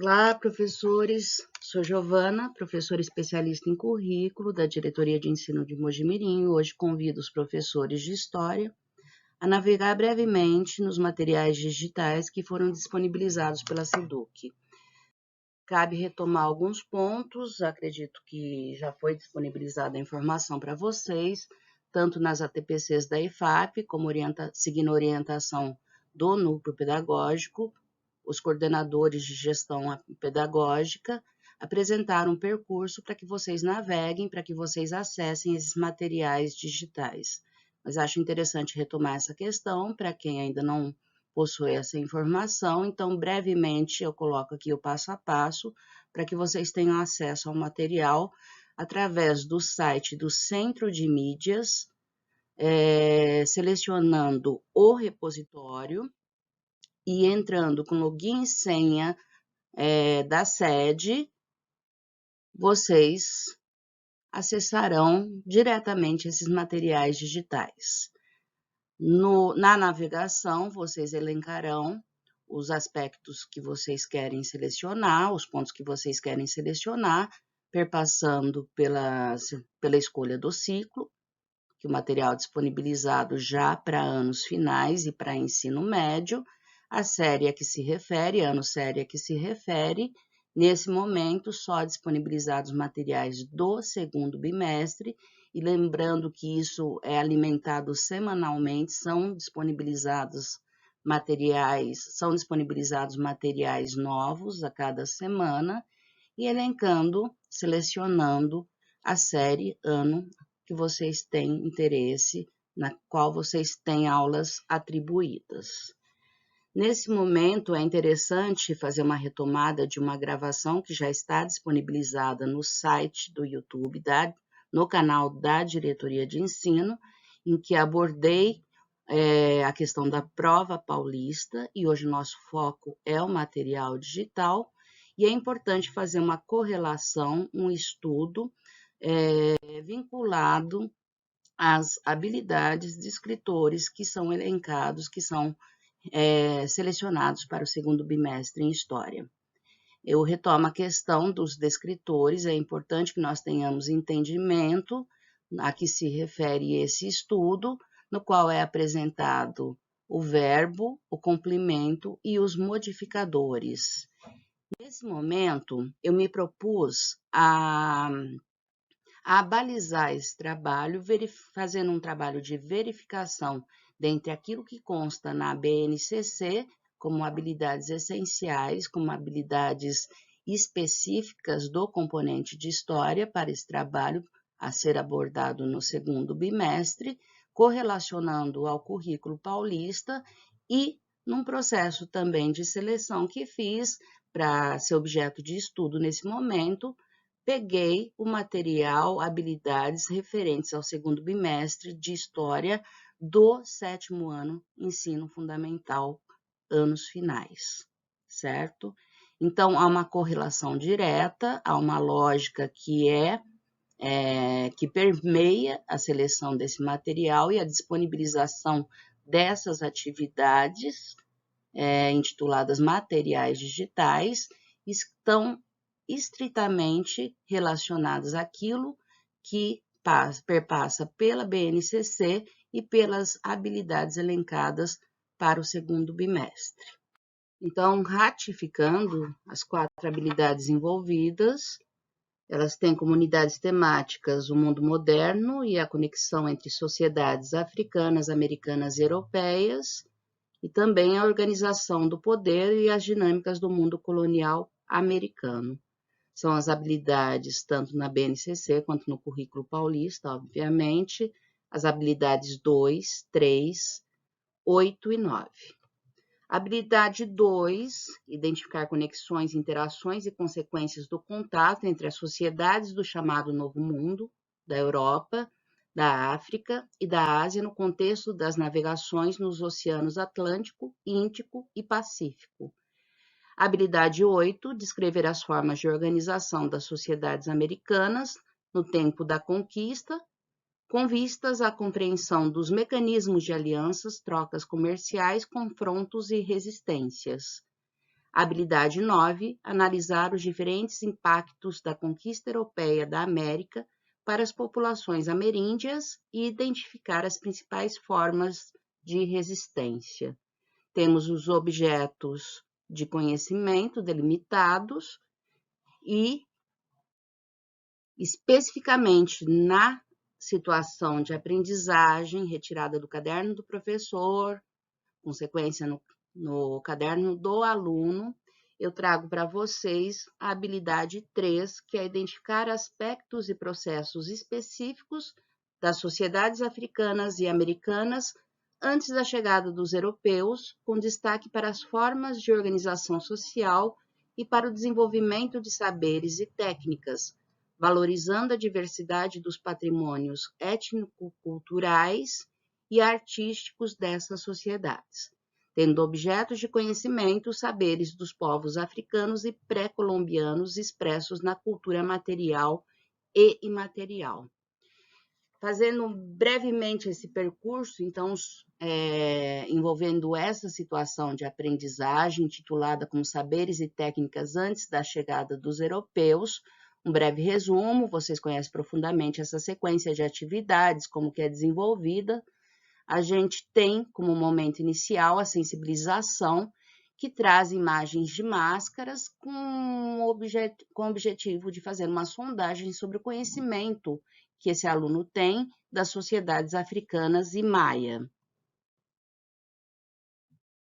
Olá, professores. Sou Giovana, professora especialista em currículo da Diretoria de Ensino de Mojimirim. Hoje convido os professores de História a navegar brevemente nos materiais digitais que foram disponibilizados pela SEDUC. Cabe retomar alguns pontos, acredito que já foi disponibilizada a informação para vocês, tanto nas ATPCs da IFAP, como seguindo a orientação do núcleo pedagógico. Os coordenadores de gestão pedagógica apresentaram um percurso para que vocês naveguem, para que vocês acessem esses materiais digitais. Mas acho interessante retomar essa questão para quem ainda não possui essa informação. Então, brevemente, eu coloco aqui o passo a passo para que vocês tenham acesso ao material através do site do Centro de Mídias, selecionando o repositório e entrando com login e senha da sede, vocês acessarão diretamente esses materiais digitais. Na navegação, vocês elencarão os aspectos que vocês querem selecionar, os pontos que vocês querem selecionar, perpassando pela escolha do ciclo, que o material disponibilizado já para anos finais e para ensino médio, a série a que se refere, ano série a que se refere. Nesse momento, só disponibilizados materiais do segundo bimestre, e lembrando que isso é alimentado semanalmente, são disponibilizados materiais novos a cada semana, e elencando, selecionando a série ano que vocês têm interesse, na qual vocês têm aulas atribuídas. Nesse momento, é interessante fazer uma retomada de uma gravação que já está disponibilizada no site do YouTube, no canal da Diretoria de Ensino, em que abordei a questão da prova paulista, e hoje o nosso foco é o material digital, e é importante fazer uma correlação, um estudo vinculado às habilidades de escritores que são elencados, que são selecionados para o segundo bimestre em História. Eu retomo a questão dos descritores, é importante que nós tenhamos entendimento a que se refere esse estudo, no qual é apresentado o verbo, o complemento e os modificadores. Nesse momento, eu me propus a balizar esse trabalho, fazendo um trabalho de verificação dentre aquilo que consta na BNCC, como habilidades essenciais, como habilidades específicas do componente de História para esse trabalho a ser abordado no segundo bimestre, correlacionando ao currículo paulista e num processo também de seleção que fiz para ser objeto de estudo nesse momento, peguei o material, habilidades referentes ao segundo bimestre de História do 7º ano, Ensino Fundamental, anos finais, certo? Então, há uma correlação direta, há uma lógica que permeia a seleção desse material e a disponibilização dessas atividades, intituladas materiais digitais, estão estritamente relacionadas àquilo que perpassa pela BNCC e pelas habilidades elencadas para o segundo bimestre. Então, ratificando as 4 habilidades envolvidas, elas têm como unidades temáticas o mundo moderno e a conexão entre sociedades africanas, americanas e europeias, e também a organização do poder e as dinâmicas do mundo colonial americano. São as habilidades, tanto na BNCC quanto no currículo paulista, obviamente, as habilidades 2, 3, 8 e 9. Habilidade 2, identificar conexões, interações e consequências do contato entre as sociedades do chamado Novo Mundo, da Europa, da África e da Ásia no contexto das navegações nos oceanos Atlântico, Índico e Pacífico. Habilidade 8, descrever as formas de organização das sociedades americanas no tempo da conquista, com vistas à compreensão dos mecanismos de alianças, trocas comerciais, confrontos e resistências. Habilidade 9, analisar os diferentes impactos da conquista europeia da América para as populações ameríndias e identificar as principais formas de resistência. Temos os objetos de conhecimento delimitados e, especificamente na situação de aprendizagem, retirada do caderno do professor, consequência no caderno do aluno, eu trago para vocês a habilidade 3, que é identificar aspectos e processos específicos das sociedades africanas e americanas antes da chegada dos europeus, com destaque para as formas de organização social e para o desenvolvimento de saberes e técnicas, valorizando a diversidade dos patrimônios étnico-culturais e artísticos dessas sociedades, tendo objetos de conhecimento os saberes dos povos africanos e pré-colombianos expressos na cultura material e imaterial. Fazendo brevemente esse percurso, então, envolvendo essa situação de aprendizagem, intitulada como Saberes e Técnicas antes da chegada dos europeus, um breve resumo, vocês conhecem profundamente essa sequência de atividades, como que é desenvolvida. A gente tem como momento inicial a sensibilização, que traz imagens de máscaras com o objetivo de fazer uma sondagem sobre o conhecimento que esse aluno tem das sociedades africanas e maia.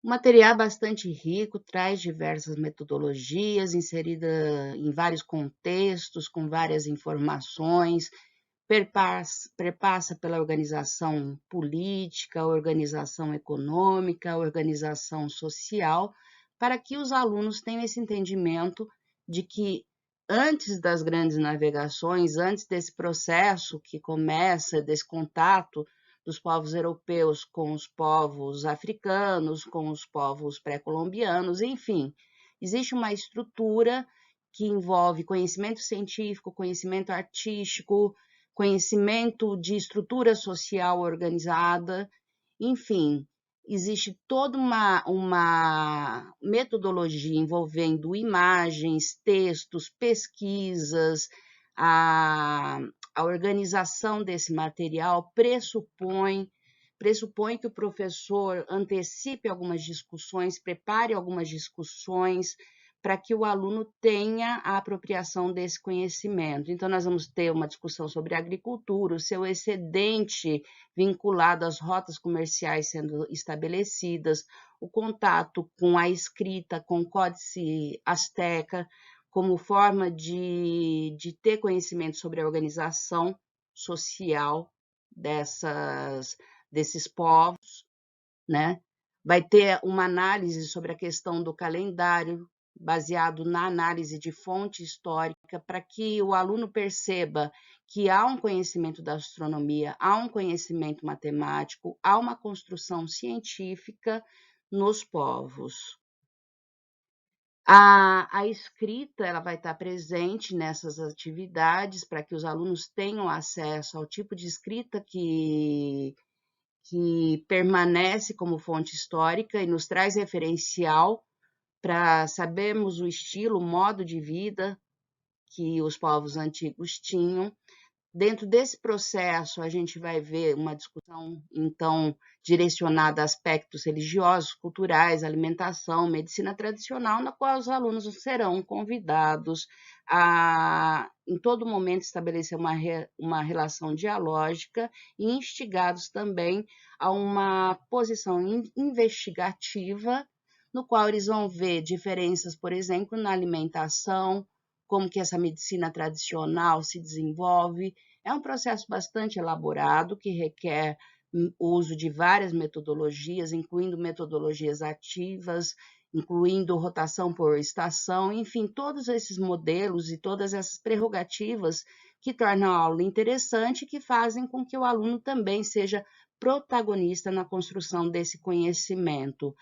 O material é bastante rico, traz diversas metodologias inseridas em vários contextos, com várias informações, perpassa pela organização política, organização econômica, organização social, para que os alunos tenham esse entendimento de que antes das grandes navegações, antes desse processo que começa, desse contato dos povos europeus com os povos africanos, com os povos pré-colombianos, enfim, existe uma estrutura que envolve conhecimento científico, conhecimento artístico, conhecimento de estrutura social organizada, enfim, existe toda uma metodologia envolvendo imagens, textos, pesquisas, a organização desse material pressupõe que o professor antecipe algumas discussões, prepare algumas discussões, para que o aluno tenha a apropriação desse conhecimento. Então, nós vamos ter uma discussão sobre agricultura, o seu excedente vinculado às rotas comerciais sendo estabelecidas, o contato com a escrita, com o Códice Azteca, como forma de ter conhecimento sobre a organização social desses povos, né? Vai ter uma análise sobre a questão do calendário, baseado na análise de fonte histórica, para que o aluno perceba que há um conhecimento da astronomia, há um conhecimento matemático, há uma construção científica nos povos. A escrita ela vai estar presente nessas atividades para que os alunos tenham acesso ao tipo de escrita que permanece como fonte histórica e nos traz referencial para sabermos o estilo, o modo de vida que os povos antigos tinham. Dentro desse processo, a gente vai ver uma discussão, então, direcionada a aspectos religiosos, culturais, alimentação, medicina tradicional, na qual os alunos serão convidados a, em todo momento, estabelecer uma relação dialógica e instigados também a uma posição investigativa, no qual eles vão ver diferenças, por exemplo, na alimentação, como que essa medicina tradicional se desenvolve. É um processo bastante elaborado, que requer o uso de várias metodologias, incluindo metodologias ativas, incluindo rotação por estação, enfim, todos esses modelos e todas essas prerrogativas que tornam a aula interessante e que fazem com que o aluno também seja protagonista na construção desse conhecimento.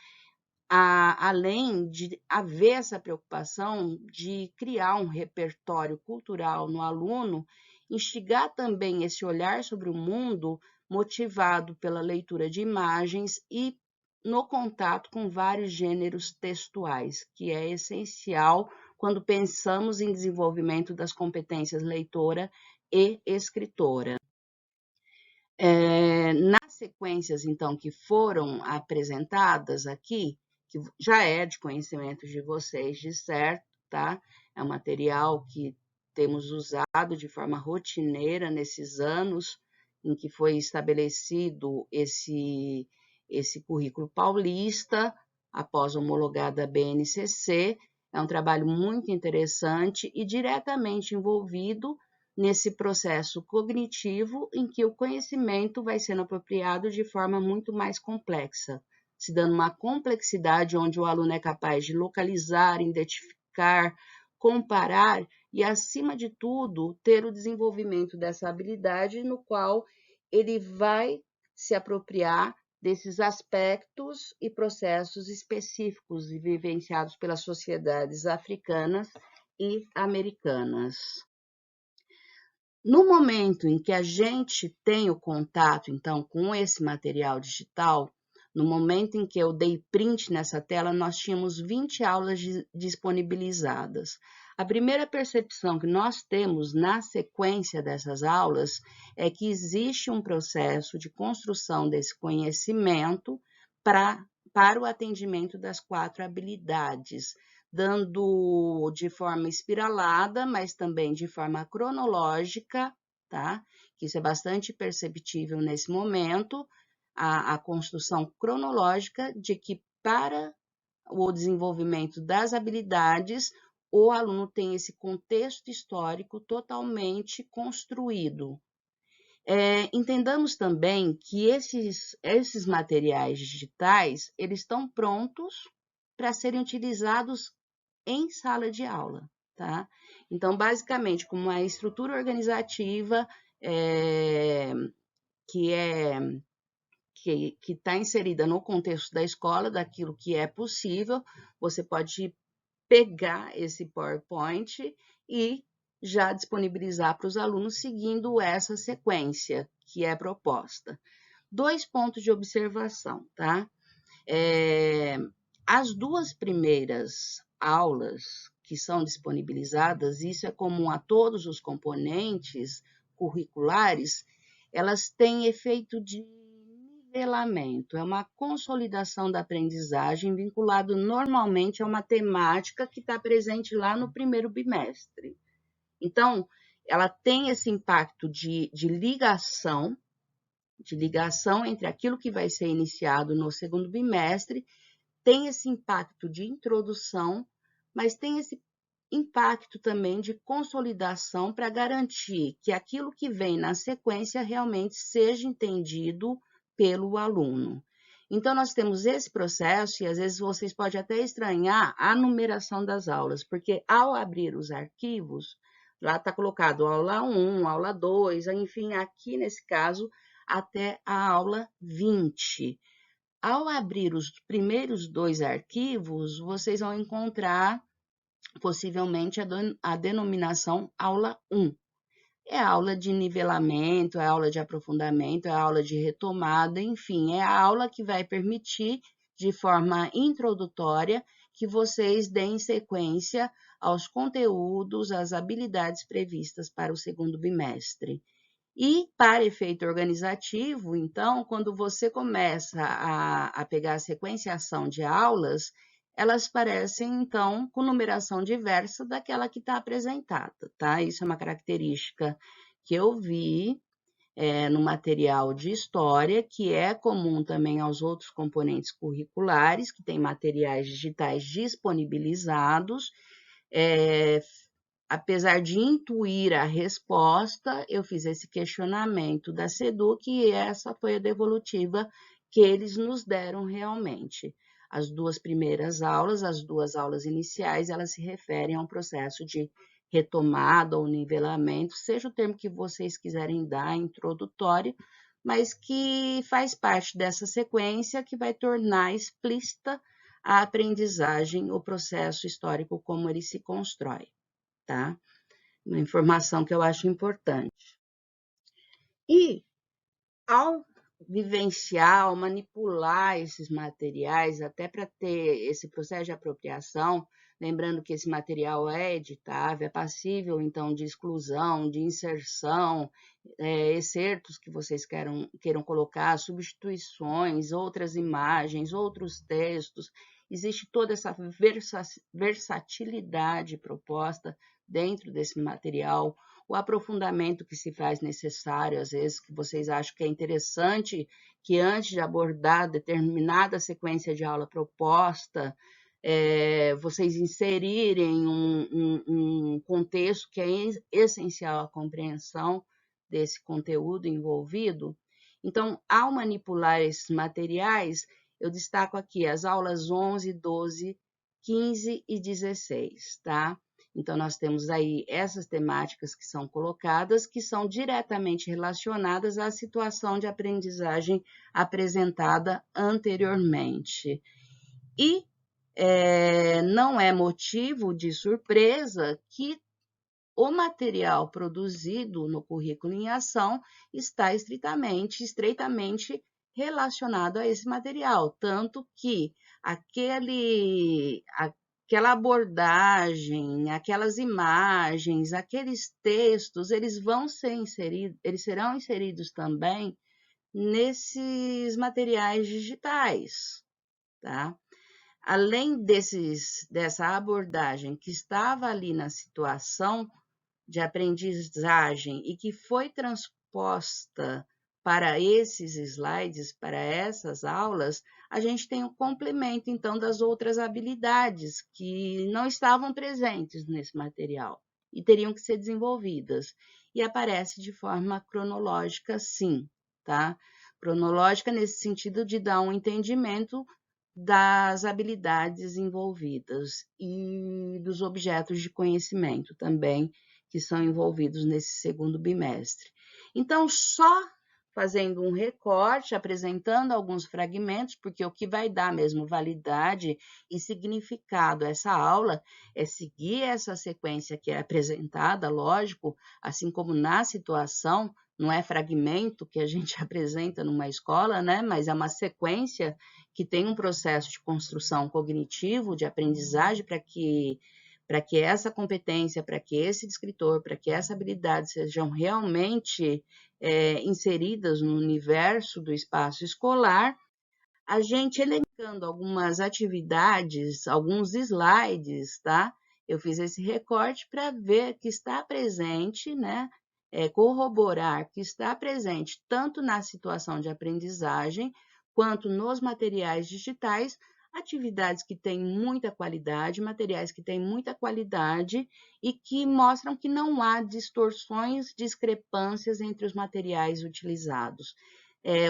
Além de haver essa preocupação de criar um repertório cultural no aluno, instigar também esse olhar sobre o mundo motivado pela leitura de imagens e no contato com vários gêneros textuais, que é essencial quando pensamos em desenvolvimento das competências leitora e escritora. Nas sequências, então, que foram apresentadas aqui, que já é de conhecimento de vocês, de certo, tá? É um material que temos usado de forma rotineira nesses anos em que foi estabelecido esse currículo paulista, após homologada a BNCC. É um trabalho muito interessante e diretamente envolvido nesse processo cognitivo em que o conhecimento vai sendo apropriado de forma muito mais complexa, se dando uma complexidade onde o aluno é capaz de localizar, identificar, comparar e, acima de tudo, ter o desenvolvimento dessa habilidade no qual ele vai se apropriar desses aspectos e processos específicos vivenciados pelas sociedades africanas e americanas. No momento em que a gente tem o contato, então, com esse material digital, no momento em que eu dei print nessa tela, nós tínhamos 20 aulas disponibilizadas. A primeira percepção que nós temos na sequência dessas aulas é que existe um processo de construção desse conhecimento para o atendimento das 4 habilidades, dando de forma espiralada, mas também de forma cronológica, tá? Que isso é bastante perceptível nesse momento, a construção cronológica de que para o desenvolvimento das habilidades, o aluno tem esse contexto histórico totalmente construído. Entendamos também que esses materiais digitais, eles estão prontos para serem utilizados em sala de aula, tá? Então, basicamente, com uma estrutura organizativa que está inserida no contexto da escola, daquilo que é possível, você pode pegar esse PowerPoint e já disponibilizar para os alunos seguindo essa sequência que é proposta. 2 pontos de observação, tá? As 2 primeiras aulas que são disponibilizadas, isso é comum a todos os componentes curriculares, elas têm efeito de nivelamento, é uma consolidação da aprendizagem vinculado normalmente a uma temática que está presente lá no primeiro bimestre. Então, ela tem esse impacto de ligação entre aquilo que vai ser iniciado no segundo bimestre, tem esse impacto de introdução, mas tem esse impacto também de consolidação para garantir que aquilo que vem na sequência realmente seja entendido pelo aluno. Então, nós temos esse processo, e às vezes vocês podem até estranhar a numeração das aulas, porque ao abrir os arquivos, lá está colocado aula 1, aula 2, enfim, aqui nesse caso, até a aula 20. Ao abrir os primeiros 2 arquivos, vocês vão encontrar possivelmente a denominação aula 1. É a aula de nivelamento, é a aula de aprofundamento, é a aula de retomada, enfim, é a aula que vai permitir, de forma introdutória, que vocês deem sequência aos conteúdos, às habilidades previstas para o segundo bimestre. E, para efeito organizativo, então, quando você começa a pegar a sequenciação de aulas, elas parecem, então, com numeração diversa daquela que está apresentada, tá? Isso é uma característica que eu vi no material de história, que é comum também aos outros componentes curriculares, que têm materiais digitais disponibilizados. Apesar de intuir a resposta, eu fiz esse questionamento da SEDUC e essa foi a devolutiva que eles nos deram realmente. As 2 primeiras aulas, as 2 aulas iniciais, elas se referem a um processo de retomada ou nivelamento, seja o termo que vocês quiserem dar, introdutório, mas que faz parte dessa sequência que vai tornar explícita a aprendizagem, o processo histórico, como ele se constrói. Tá? Uma informação que eu acho importante. E, ao vivenciar, manipular esses materiais, até para ter esse processo de apropriação, lembrando que esse material é editável, é passível, então, de exclusão, de inserção, excertos que vocês queiram colocar, substituições, outras imagens, outros textos. Existe toda essa versatilidade proposta dentro desse material, o aprofundamento que se faz necessário, às vezes, que vocês acham que é interessante, que antes de abordar determinada sequência de aula proposta, vocês inserirem um contexto que é essencial à compreensão desse conteúdo envolvido. Então, ao manipular esses materiais, eu destaco aqui as aulas 11, 12, 15 e 16, tá? Então, nós temos aí essas temáticas que são colocadas, que são diretamente relacionadas à situação de aprendizagem apresentada anteriormente. E não é motivo de surpresa que o material produzido no currículo em ação está estreitamente relacionado a esse material, tanto que aquela abordagem, aquelas imagens, aqueles textos, eles serão inseridos também nesses materiais digitais, tá? Além dessa abordagem que estava ali na situação de aprendizagem e que foi transposta para esses slides, para essas aulas, a gente tem o complemento, então, das outras habilidades que não estavam presentes nesse material e teriam que ser desenvolvidas. E aparece de forma cronológica, sim, tá? Cronológica nesse sentido de dar um entendimento das habilidades envolvidas e dos objetos de conhecimento também que são envolvidos nesse segundo bimestre. Então, só fazendo um recorte, apresentando alguns fragmentos, porque o que vai dar mesmo validade e significado a essa aula é seguir essa sequência que é apresentada, lógico, assim como na situação, não é fragmento que a gente apresenta numa escola, né? Mas é uma sequência que tem um processo de construção cognitivo, de aprendizagem, para que essa competência, para que esse descritor, para que essa habilidade sejam realmente inseridas no universo do espaço escolar, a gente elencando algumas atividades, alguns slides, tá? Eu fiz esse recorte para ver que está presente, né? Corroborar que está presente tanto na situação de aprendizagem quanto nos materiais digitais, atividades que têm muita qualidade, materiais que têm muita qualidade e que mostram que não há distorções, discrepâncias entre os materiais utilizados.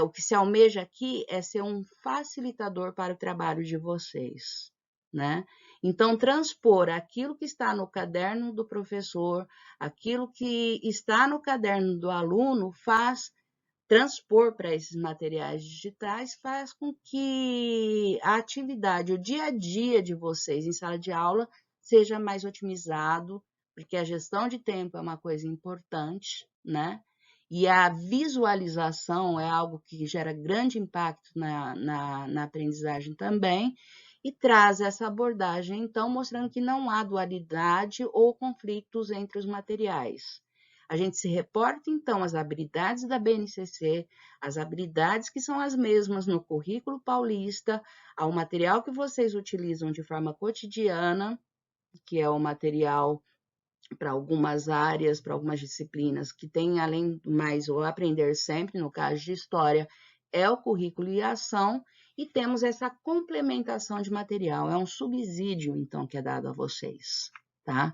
O que se almeja aqui é ser um facilitador para o trabalho de vocês, né? Então, transpor aquilo que está no caderno do professor, aquilo que está no caderno do aluno, transpor para esses materiais digitais, faz com que a atividade, o dia a dia de vocês em sala de aula seja mais otimizado, porque a gestão de tempo é uma coisa importante, né? E a visualização é algo que gera grande impacto na aprendizagem também, e traz essa abordagem, então, mostrando que não há dualidade ou conflitos entre os materiais. A gente se reporta, então, às habilidades da BNCC, as habilidades que são as mesmas no currículo paulista, ao material que vocês utilizam de forma cotidiana, que é o material para algumas áreas, para algumas disciplinas, que tem, além do mais, o aprender sempre, no caso de história, é o currículo e ação, e temos essa complementação de material, é um subsídio, então, que é dado a vocês, tá?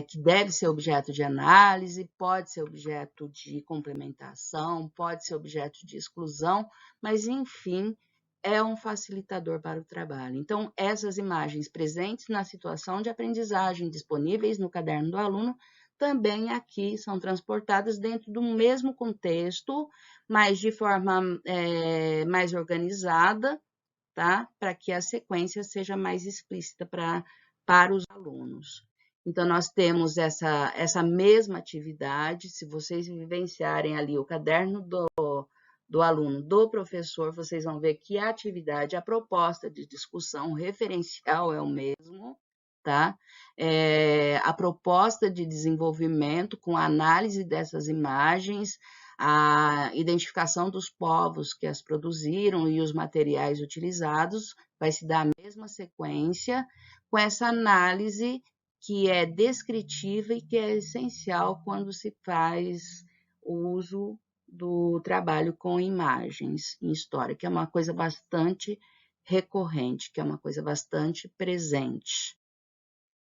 Que deve ser objeto de análise, pode ser objeto de complementação, pode ser objeto de exclusão, mas, enfim, é um facilitador para o trabalho. Então, essas imagens presentes na situação de aprendizagem, disponíveis no caderno do aluno, também aqui são transportadas dentro do mesmo contexto, mas de forma mais organizada, tá? Para que a sequência seja mais explícita para os alunos. Então, nós temos essa mesma atividade, se vocês vivenciarem ali o caderno do aluno, do professor, vocês vão ver que a atividade, a proposta de discussão, o referencial é o mesmo, tá? A proposta de desenvolvimento com análise dessas imagens, a identificação dos povos que as produziram e os materiais utilizados, vai se dar a mesma sequência, com essa análise que é descritiva e que é essencial quando se faz o uso do trabalho com imagens em história, que é uma coisa bastante recorrente, que é uma coisa bastante presente.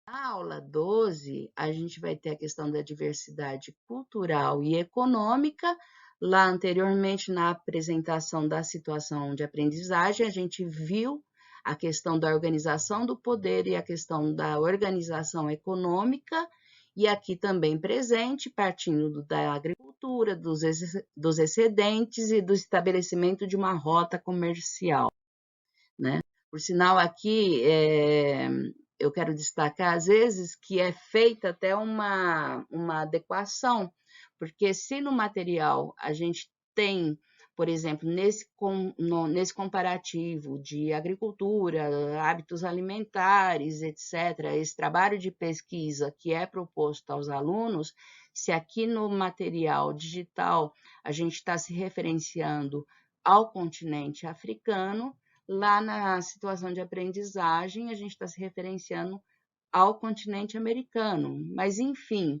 Na aula 12, a gente vai ter a questão da diversidade cultural e econômica. Lá anteriormente, na apresentação da situação de aprendizagem, a gente viu a questão da organização do poder e a questão da organização econômica, e aqui também presente, partindo da agricultura, dos excedentes e do estabelecimento de uma rota comercial, né? Por sinal, aqui eu quero destacar, às vezes, que é feita até uma adequação, porque se no material a gente tem, por exemplo, nesse comparativo de agricultura, hábitos alimentares, etc., esse trabalho de pesquisa que é proposto aos alunos, se aqui no material digital a gente está se referenciando ao continente africano, lá na situação de aprendizagem, a gente está se referenciando ao continente americano. Mas, enfim,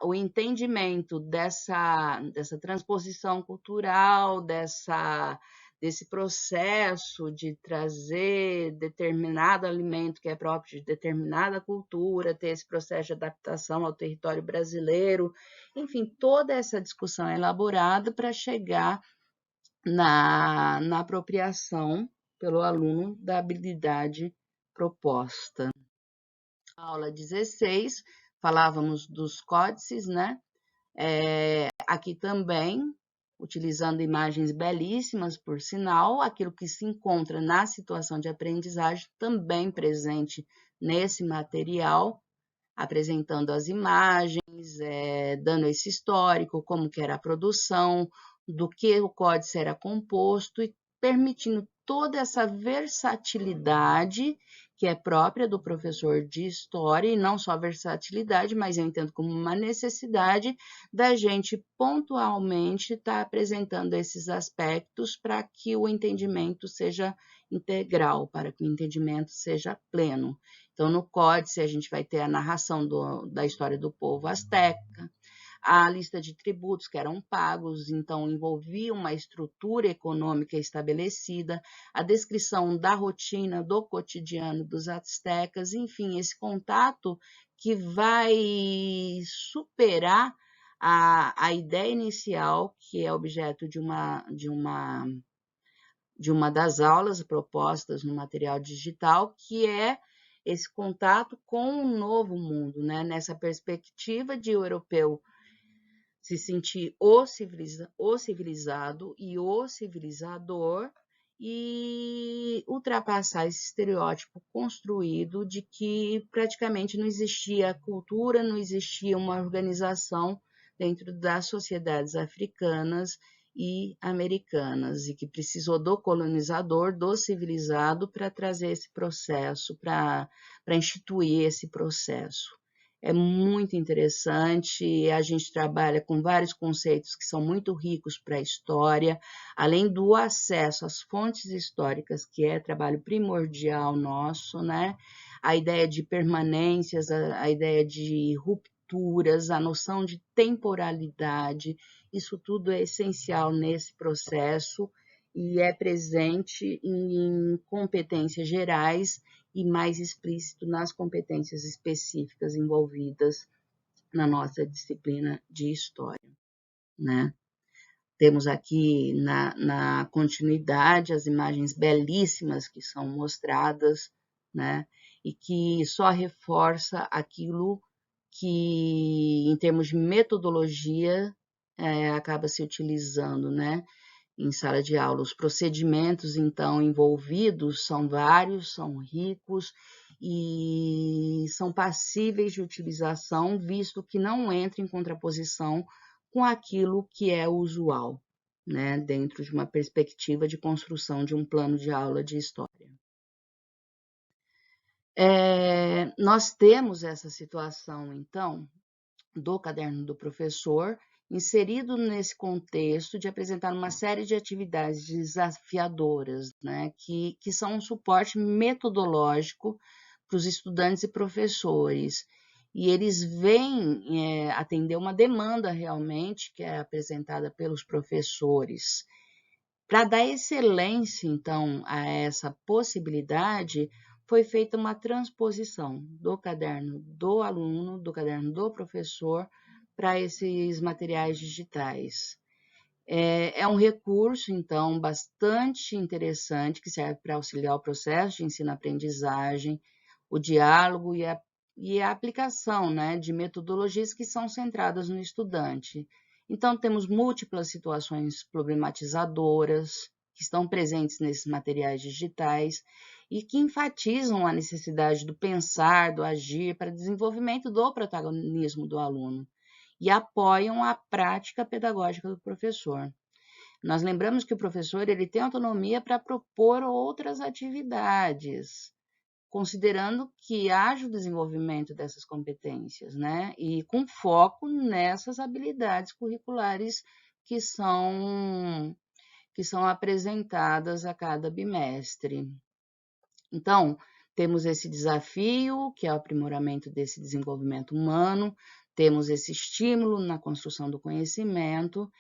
o entendimento dessa transposição cultural, desse processo de trazer determinado alimento que é próprio de determinada cultura, ter esse processo de adaptação ao território brasileiro, enfim, toda essa discussão é elaborada para chegar na apropriação pelo aluno da habilidade proposta. Na aula 16, falávamos dos códices, né? Aqui também, utilizando imagens belíssimas, por sinal, aquilo que se encontra na situação de aprendizagem, também presente nesse material, apresentando as imagens, dando esse histórico, como que era a produção, do que o códice era composto e permitindo toda essa versatilidade que é própria do professor de história, e não só versatilidade, mas eu entendo como uma necessidade da gente pontualmente estar apresentando esses aspectos para que o entendimento seja integral, para que o entendimento seja pleno. Então, no códice, a gente vai ter a narração da história do povo asteca, a lista de tributos que eram pagos, então envolvia uma estrutura econômica estabelecida, a descrição da rotina, do cotidiano dos astecas, enfim, esse contato que vai superar a ideia inicial, que é objeto de uma das aulas propostas no material digital, que é esse contato com o novo mundo, né? Nessa perspectiva de o europeu se sentir o civilizado e o civilizador e ultrapassar esse estereótipo construído de que praticamente não existia cultura, não existia uma organização dentro das sociedades africanas e americanas, e que precisou do colonizador, do civilizado, para trazer esse processo, para instituir esse processo. É muito interessante, a gente trabalha com vários conceitos que são muito ricos para a história, além do acesso às fontes históricas, que é trabalho primordial nosso, né? A ideia de permanências, a ideia de rupturas, a noção de temporalidade, isso tudo é essencial nesse processo e é presente em competências gerais e mais explícito nas competências específicas envolvidas na nossa disciplina de história, né? Temos aqui na continuidade as imagens belíssimas que são mostradas, né? E que só reforça aquilo que, em termos de metodologia, acaba se utilizando, né? Em sala de aula. Os procedimentos, então, envolvidos são vários, são ricos e são passíveis de utilização, visto que não entra em contraposição com aquilo que é usual, né, dentro de uma perspectiva de construção de um plano de aula de história. Nós temos essa situação, então, do caderno do professor, inserido nesse contexto de apresentar uma série de atividades desafiadoras, né, que são um suporte metodológico para os estudantes e professores. E eles vêm atender uma demanda realmente que é apresentada pelos professores. Para dar excelência, então, a essa possibilidade, foi feita uma transposição do caderno do aluno, do caderno do professor, para esses materiais digitais. É um recurso, então, bastante interessante, que serve para auxiliar o processo de ensino-aprendizagem, o diálogo e a aplicação, né, de metodologias que são centradas no estudante. Então, temos múltiplas situações problematizadoras que estão presentes nesses materiais digitais e que enfatizam a necessidade do pensar, do agir para desenvolvimento do protagonismo do aluno e apoiam a prática pedagógica do professor. Nós lembramos que o professor ele tem autonomia para propor outras atividades, considerando que haja o desenvolvimento dessas competências, né? E com foco nessas habilidades curriculares que são apresentadas a cada bimestre. Então, temos esse desafio, que é o aprimoramento desse desenvolvimento humano, temos esse estímulo na construção do conhecimento,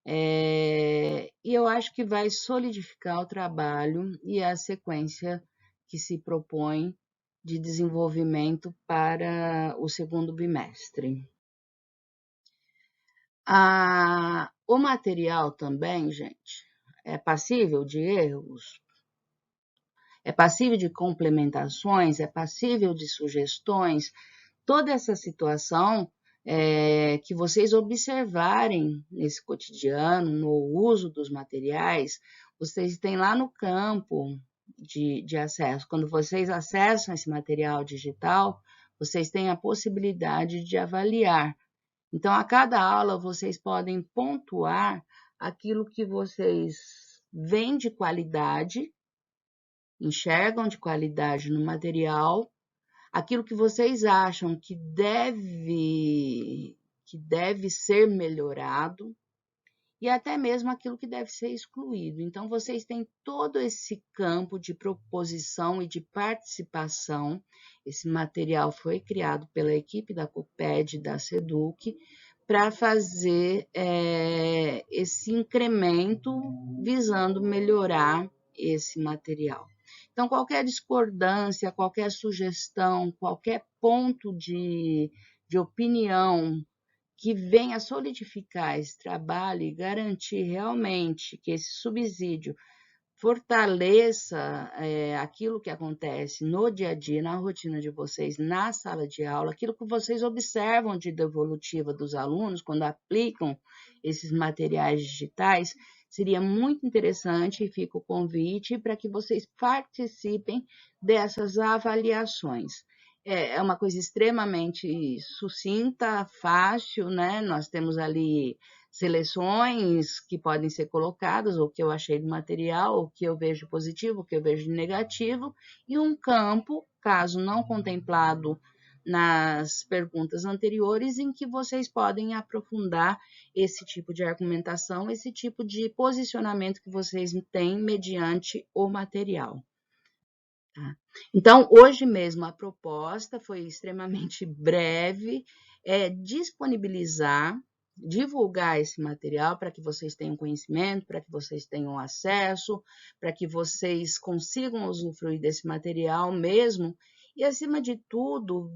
e eu acho que vai solidificar o trabalho e a sequência que se propõe de desenvolvimento para o segundo bimestre. O material também, gente, é passível de erros, é passível de complementações, é passível de sugestões. Toda essa situação que vocês observarem nesse cotidiano, no uso dos materiais, vocês têm lá no campo de acesso. Quando vocês acessam esse material digital, vocês têm a possibilidade de avaliar. Então, a cada aula, vocês podem pontuar aquilo que vocês veem de qualidade, enxergam de qualidade no material, aquilo que vocês acham que deve ser melhorado e até mesmo aquilo que deve ser excluído. Então, vocês têm todo esse campo de proposição e de participação. Esse material foi criado pela equipe da COPED e da SEDUC para fazer esse incremento visando melhorar esse material. Então, qualquer discordância, qualquer sugestão, qualquer ponto de opinião que venha solidificar esse trabalho e garantir realmente que esse subsídio fortaleça aquilo que acontece no dia a dia, na rotina de vocês, na sala de aula, aquilo que vocês observam de devolutiva dos alunos quando aplicam esses materiais digitais, seria muito interessante e fica o convite para que vocês participem dessas avaliações. É uma coisa extremamente sucinta, fácil, né? Nós temos ali seleções que podem ser colocadas, o que eu achei do material, o que eu vejo positivo, o que eu vejo negativo, e um campo, caso não contemplado nas perguntas anteriores, em que vocês podem aprofundar esse tipo de argumentação, esse tipo de posicionamento que vocês têm mediante o material. Tá? Então, hoje mesmo a proposta foi extremamente breve, disponibilizar, divulgar esse material para que vocês tenham conhecimento, para que vocês tenham acesso, para que vocês consigam usufruir desse material mesmo e, acima de tudo,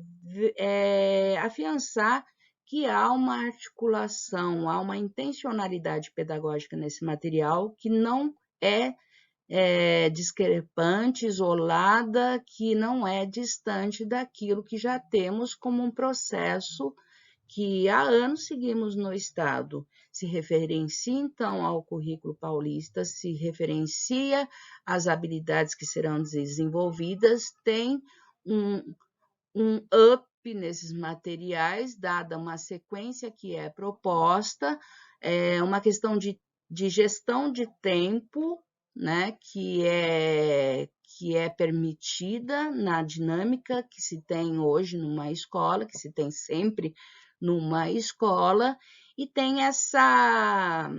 afiançar que há uma articulação, há uma intencionalidade pedagógica nesse material que não é discrepante, isolada, que não é distante daquilo que já temos como um processo que há anos seguimos no Estado. Se referencia, então, ao currículo paulista, se referencia às habilidades que serão desenvolvidas, tem um up nesses materiais, dada uma sequência que é proposta, uma questão de de gestão de tempo, né, que é permitida na dinâmica que se tem hoje numa escola, que se tem sempre numa escola, e tem essa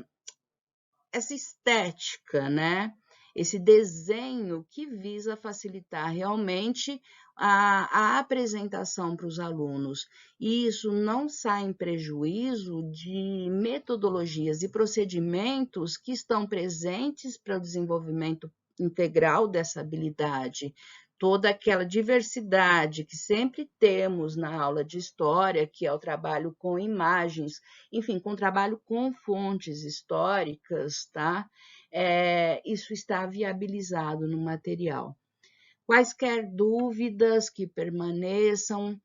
estética, né? Esse desenho que visa facilitar realmente a apresentação para os alunos. E isso não sai em prejuízo de metodologias e procedimentos que estão presentes para o desenvolvimento integral dessa habilidade. Toda aquela diversidade que sempre temos na aula de história, que é o trabalho com imagens, enfim, com trabalho com fontes históricas, tá? Isso está viabilizado no material. Quaisquer dúvidas que permaneçam,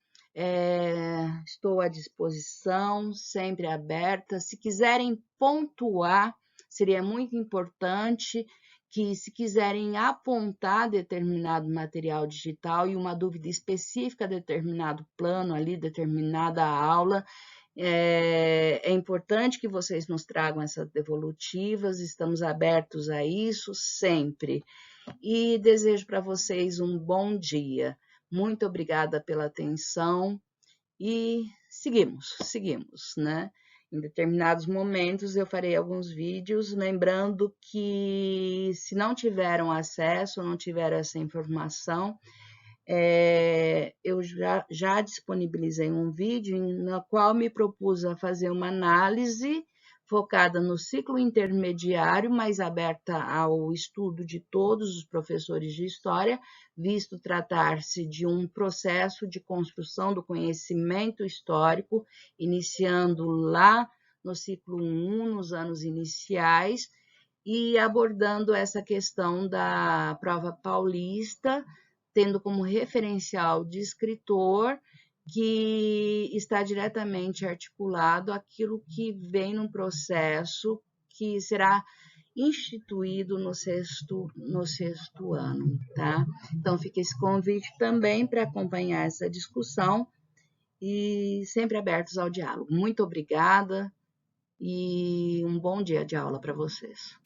estou à disposição, sempre aberta. Se quiserem pontuar, seria muito importante que, se quiserem apontar determinado material digital e uma dúvida específica, determinado plano ali, determinada aula, é importante que vocês nos tragam essas devolutivas, estamos abertos a isso sempre. E desejo para vocês um bom dia. Muito obrigada pela atenção e seguimos, né? Em determinados momentos eu farei alguns vídeos, lembrando que se não tiveram acesso, não tiveram essa informação, eu já disponibilizei um vídeo no qual me propus a fazer uma análise focada no ciclo intermediário, mas aberta ao estudo de todos os professores de história, visto tratar-se de um processo de construção do conhecimento histórico, iniciando lá no ciclo 1, nos anos iniciais, e abordando essa questão da prova paulista, tendo como referencial de escritor que está diretamente articulado aquilo que vem num processo que será instituído no sexto ano, tá? Então, fica esse convite também para acompanhar essa discussão e sempre abertos ao diálogo. Muito obrigada e um bom dia de aula para vocês.